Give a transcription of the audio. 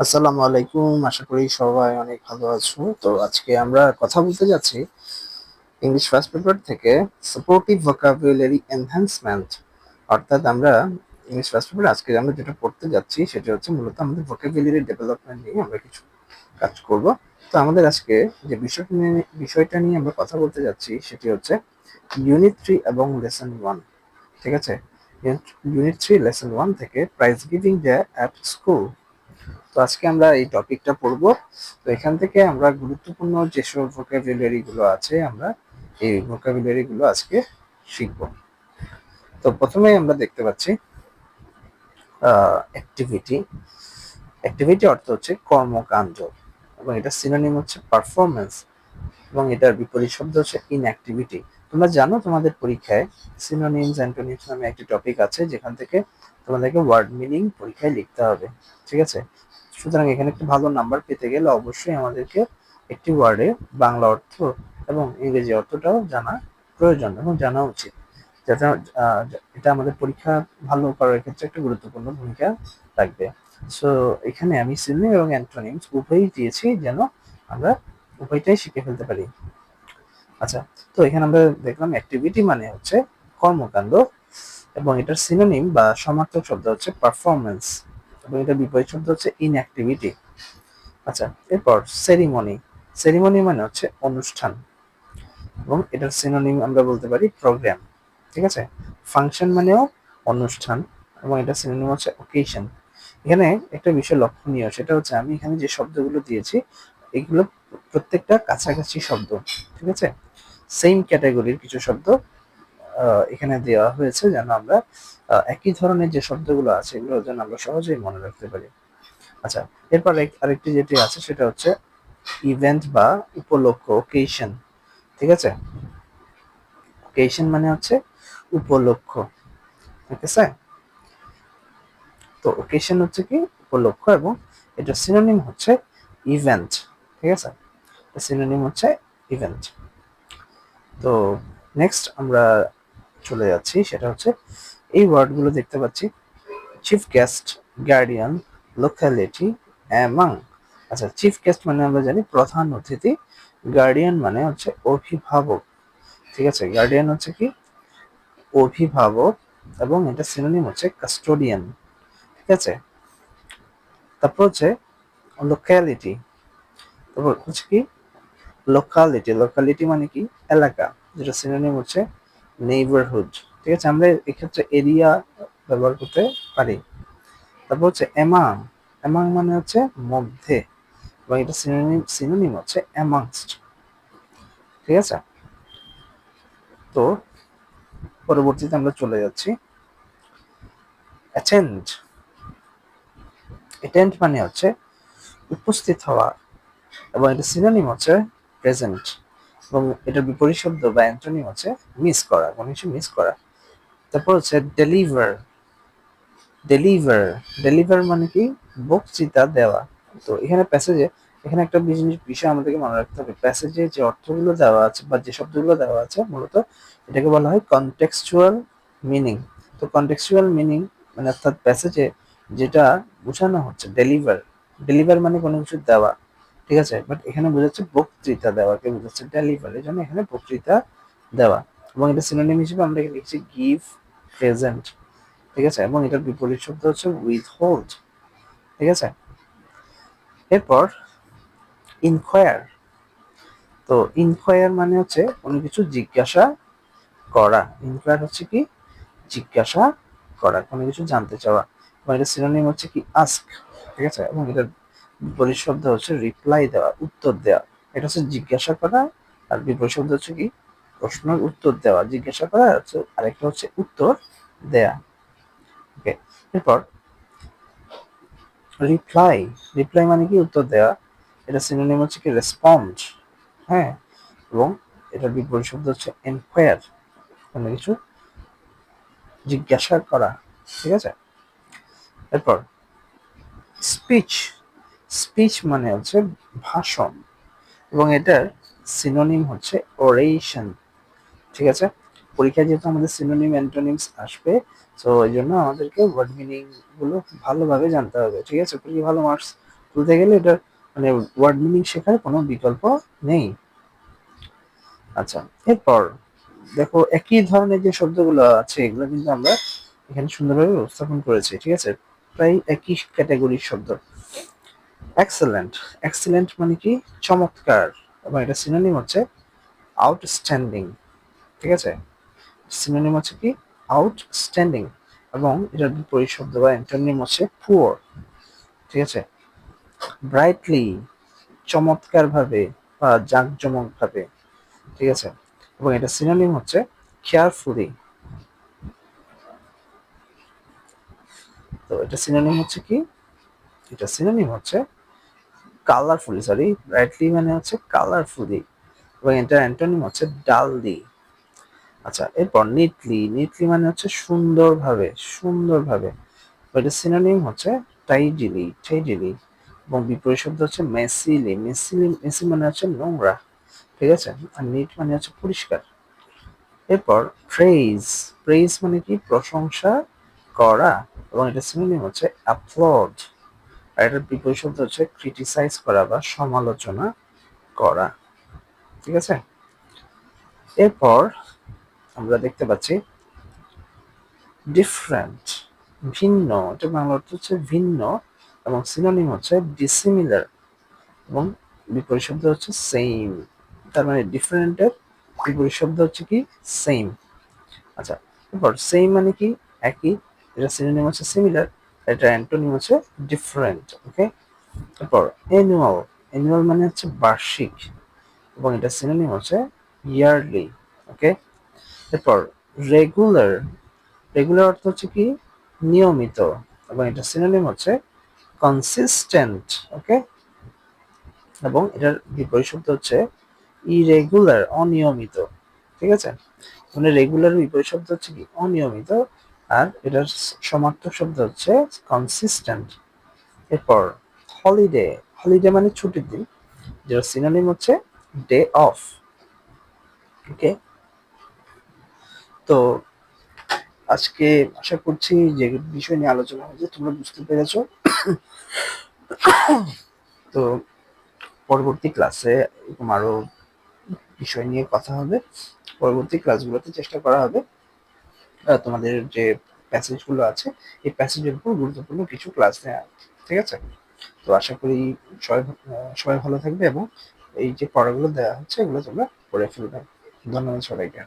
আসসালামু আলাইকুম। আশা করি সবাই অনেক ভালো আছো। তো আজকে আমরা কথা বলতে যাচ্ছি ইংলিশ ফার্স্ট পেপার থেকে সাপোর্টিভ ভোকাবুলারি এনহ্যান্সমেন্ট। অর্থাৎ আমরা ইংলিশ ফার্স্ট পেপার আজকে আমরা যেটা পড়তে যাচ্ছি সেটা হচ্ছে মূলত আমাদের ভোকাবুলারি ডেভেলপমেন্ট নিয়ে আমরা কিছু কাজ করব। তো আমাদের আজকে যে বিষয়টা নিয়ে আমরা কথা বলতে যাচ্ছি সেটি হচ্ছে ইউনিট 3 এবং লেসন 1। ঠিক আছে, ইউনিট 3 লেসন 1 থেকে prize giving day at school. তো আজকে আমরা এই টপিকটা পড়বো। তো এখান থেকে আমরা গুরুত্বপূর্ণ যেসব ভোকাবুলারি গুলো আছে আমরা এই ভোকাবুলারি গুলো আজকে শিখবো। তো প্রথমে আমরা দেখতে পাচ্ছি অ্যাক্টিভিটি। অ্যাক্টিভিটি অর্থ হচ্ছে কর্মকাণ্ড এবং এটা সিনোনিম হচ্ছে পারফরমেন্স এবং এটার বিপরীত শব্দ হচ্ছে ইনঅ্যাক্টিভিটি। তোমরা জানো তোমাদের পরীক্ষায় সিনোনিমস অ্যান্টোনিমস নামে একটি টপিক আছে যেখান থেকে তোমাদেরকে ওয়ার্ড মিনিং পরীক্ষায় লিখতে হবে। ঠিক আছে, সুতরাং এখানে একটি ভালো নাম্বার পেতে গেলে অবশ্যই আমাদেরকে একটি ওয়ার্ডে বাংলা অর্থ এবং ইংরেজি অর্থটাও জানা প্রয়োজন এবং জানা উচিত, যাতে এটা আমাদের পরীক্ষা ভালো করার ক্ষেত্রে একটা গুরুত্বপূর্ণ ভূমিকা রাখবে। সো এখানে আমি সিনোনিম এবং অ্যান্টোনিমস উভয়ই দিয়েছি যেন আমরা উভয়টাই শিখে ফেলতে পারি। আচ্ছা, তো এখানে আমরা দেখলাম অ্যাক্টিভিটি মানে হচ্ছে কর্মকাণ্ড এবং এটার সিনোনিম বা সমার্থক শব্দ হচ্ছে পারফরমেন্স এবং এটার বিপরীত শব্দ হচ্ছে ইনঅ্যাক্টিভিটি। আচ্ছা, এরপর সেরিমনি। সেরিমনি মানে হচ্ছে অনুষ্ঠান এবং এটার সিনোনিম আমরা বলতে পারি প্রোগ্রাম। ঠিক আছে, ফাংশন মানেও অনুষ্ঠান এবং এটা সিনোনিম হচ্ছে অকেশন। এখানে একটা বিষয় লক্ষণীয়, সেটা হচ্ছে আমি এখানে যে শব্দগুলো দিয়েছি এগুলো প্রত্যেকটা কাছাকাছি শব্দ। ঠিক আছে, সেম ক্যাটাগরির কিছু শব্দ এখানে দেওয়া হয়েছে যেন আমরা একই ধরনের যে শব্দগুলো আছে এগুলো যেন আমরা সহজেই মনে রাখতে পারি। আচ্ছা, এরপর আরেকটি যেটি আছে সেটা হচ্ছে ইভেন্ট বা উপলক্ষ, ওকেশন। ঠিক আছে, ওকেশন মানে হচ্ছে উপলক্ষ। ঠিক আছে, তো ওকেশন হচ্ছে কি উপলক্ষ এবং এটা সিনোনিম হচ্ছে ইভেন্ট। ঠিক আছে, সিনোনিম হচ্ছে ইভেন্ট। তো নেক্সট আমরা চলে যাচ্ছি, সেটা হচ্ছে এই ওয়ার্ডগুলো দেখতে পাচ্ছি chief guest, guardian, locality, among. আচ্ছা, চিফ গেস্ট মানে আমরা জানি প্রধান অতিথি, গার্ডিয়ান মানে হচ্ছে অভিভাবক। ঠিক আছে, গার্ডিয়ান হচ্ছে কি অভিভাবক এবং এটা সিনোনিম হচ্ছে কাস্টোডিয়ান। ঠিক আছে, তারপর হচ্ছে লোকালিটি। তারপর হচ্ছে কি লোকালিটি। লোকালিটি মানে কি এলাকা, যেটা সিনোনিম হচ্ছে নেইবারহুড। ঠিক আছে, আমরা এক্ষেত্রে এরিয়া ব্যবহার করতে পারি। তারপর হচ্ছে এমাং। এমাং মানে হচ্ছে মধ্যে এবং এটা সিনোনিম হচ্ছে অ্যামাংস্ট। ঠিক আছে, তো পরবর্তীতে আমরা চলে যাচ্ছি অ্যাটেন্ড। অ্যাটেন্ড মানে হচ্ছে উপস্থিত হওয়া এবং এটা সিনোনিম হচ্ছে প্রেজেন্ট এবং এটার বিপরীত শব্দ বা অ্যান্টোনিম হচ্ছে মিস করা, কোনো কিছু মিস করা। তারপর হচ্ছে ডেলিভার। ডেলিভার, ডেলিভার মানে কি বক্তৃতা দেওয়া। তো এখানে প্যাসেজে এখানে একটা বিষয় আমাদেরকে মনে রাখতে হবে, প্যাসেজে যে অর্থগুলো দেওয়া আছে বা যে শব্দগুলো দেওয়া আছে মূলত এটাকে বলা হয় কনটেক্সচুয়াল মিনিং। তো কনটেক্সচুয়াল মিনিং মানে অর্থাৎ প্যাসেজে যেটা বোঝানো হচ্ছে ডেলিভার। ডেলিভার মানে কোনো কিছু দেওয়া। ঠিক আছে, বাট এখানে বোঝাচ্ছে বক্তৃতা দেওয়াকে বোঝাচ্ছে ডেলিভার, এই জন্য এখানে বক্তৃতা দেওয়া এবং এটা সিনোনিম হিসেবে আমরা লিখছি গিভ, প্রেজেন্ট। ঠিক আছে, এবং এটার বিপরীত শব্দ হচ্ছে উইথ হোল্ড। ঠিক আছে, এরপর ইনকোয়ার। তো ইনকোয়ার মানে হচ্ছে কোনো কিছু জিজ্ঞাসা করা। ইনকোয়ার হচ্ছে কি জিজ্ঞাসা করা, কোনো কিছু জানতে চাওয়া এবং এটা সিনোনিম হচ্ছে কি আস্ক। ঠিক আছে, এবং এটার বিপরীত শব্দ হচ্ছে রিপ্লাই দেওয়া, উত্তর দেওয়া। এটা হচ্ছে জিজ্ঞাসা করা আর বিপরীত শব্দ হচ্ছে কি প্রশ্নের উত্তর দেওয়া। জিজ্ঞাসা করা হচ্ছে আরেকটা হচ্ছে উত্তর দেয়া। ওকে, এরপর রিপ্লাই। রিপ্লাই মানে কি উত্তর দেওয়া, এটা সিনোনিম হচ্ছে কি রেসপন্ড। হ্যাঁ, এবং এটার বিপরীত শব্দ হচ্ছে এনকোয়ার, কোনো কিছু জিজ্ঞাসা করা। ঠিক আছে, এরপর স্পিচ। স্পিচ মানে হচ্ছে ভাষণ এবং এটার সিনোনিম হচ্ছে ওরেশন। ঠিক আছে, পরীক্ষায় যেহেতু আমাদের সিনোনিম অ্যান্টোনিমস আসবে, তো এই জন্য আমাদেরকে ওয়ার্ড মিনিং গুলো ভালোভাবে জানতে হবে। ঠিক আছে, খুবই ভালো মার্কস তুলতে গেলে এটা মানে ওয়ার্ড মিনিং শেখার কোনো বিকল্প নেই। আচ্ছা, এরপর দেখো একই ধরনের যে শব্দগুলো আছে এগুলো কিন্তু আমরা এখানে সুন্দরভাবে উপস্থাপন করেছি, ঠিক আছে? প্রায় একই ক্যাটাগরির শব্দ। এক্সেলেন্ট, এক্সেলেন্ট মানে কি চমৎকার, এবং এটা সিনোনিম হচ্ছে আউটস্ট্যান্ডিং, ঠিক আছে? সিনোনিম হচ্ছে কি আউটস্ট্যান্ডিং, এবং এটার বিপরীত শব্দ বা অ্যান্টোনিম হচ্ছে পুয়ার, ঠিক আছে? ব্রাইটলি চমৎকার ভাবে বা জাঁকজমক ভাবে, ঠিক আছে? এবং এটা সিনোনিম হচ্ছে কেয়ারফুলি। তো এটা সিনোনিম হচ্ছে কি, এটা সিনোনিম হচ্ছে কালারফুলি, সরি ব্রাইটলি মানে হচ্ছে কালারফুলি, এবং এটা অ্যান্টোনিম হচ্ছে ডাললি। আচ্ছা, এরপর নিটলি, নিটলি মানে হচ্ছে সুন্দরভাবে, সুন্দরভাবে, এটা সিনোনিম হচ্ছে টাইডিলি, টাইডিলি, এবং বিপরীত শব্দ হচ্ছে মেসিলি, মেসিলি, মেসি মানে হচ্ছে নোংরা, ঠিক আছে? আর নিট মানে হচ্ছে পরিষ্কার। এরপর প্রেইজ, প্রেইজ মানে কি প্রশংসা করা, এবং এটা সিনোনিম হচ্ছে অ্যাপ্লড, আর এটার বিপরীত শব্দ হচ্ছে ক্রিটিসাইজ করা বা সমালোচনা করা, ঠিক আছে? এরপর আমরা দেখতে পাচ্ছি ডিফারেন্ট, ভিন্ন, এটা বাংলা অর্থ হচ্ছে ভিন্ন, এবং সিনোনিম হচ্ছে ডিসিমিলার, এবং বিপরীত শব্দ হচ্ছে সেম। তার মানে ডিফারেন্টের বিপরীত শব্দ হচ্ছে কি সেম। আচ্ছা, এরপর সেম মানে কি একই, এটা সিনোনিম হচ্ছে সিমিলার, এটা অ্যান্টোনিম হচ্ছে ডিফারেন্ট, ওকে? এরপর অ্যানুয়াল, অ্যানুয়াল মানে হচ্ছে বার্ষিক, এবং এটা সিনোনিম হচ্ছে ইয়ারলি, ওকে? এরপর রেগুলার, রেগুলার অর্থ হচ্ছে কি নিয়মিত, এবং এটা সিনোনিম হচ্ছে কনসিস্টেন্ট, ওকে? এবং এটার বিপরীত শব্দ হচ্ছে ইরেগুলার, অনিয়মিত, ঠিক আছে? মানে রেগুলার বিপরীত শব্দ হচ্ছে কি অনিয়মিত, আর এটার সমার্থক শব্দ হচ্ছে কনসিস্টেন্ট। এরপর হলিডে, হলিডে মানে ছুটির দিন, যেটা সিনোনিম হচ্ছে ডে অফ, ওকে? তো আজকে আশা করছি যে বিষয় নিয়ে আলোচনা হয়েছে তোমরা বুঝতে পেরেছো। তো পরবর্তী ক্লাসে এরকম আরো বিষয় নিয়ে কথা হবে, পরবর্তী ক্লাসগুলোতে চেষ্টা করা হবে তোমাদের যে প্যাসেজগুলো আছে এই প্যাসেজের উপর গুরুত্বপূর্ণ কিছু ক্লাস নেওয়া, ঠিক আছে? তো আশা করি সবাই ভালো থাকবে, এবং এই যে পড়াগুলো দেওয়া হচ্ছে এগুলো তোমরা পড়ে ফেলবে। ধন্যবাদ সবাইকে।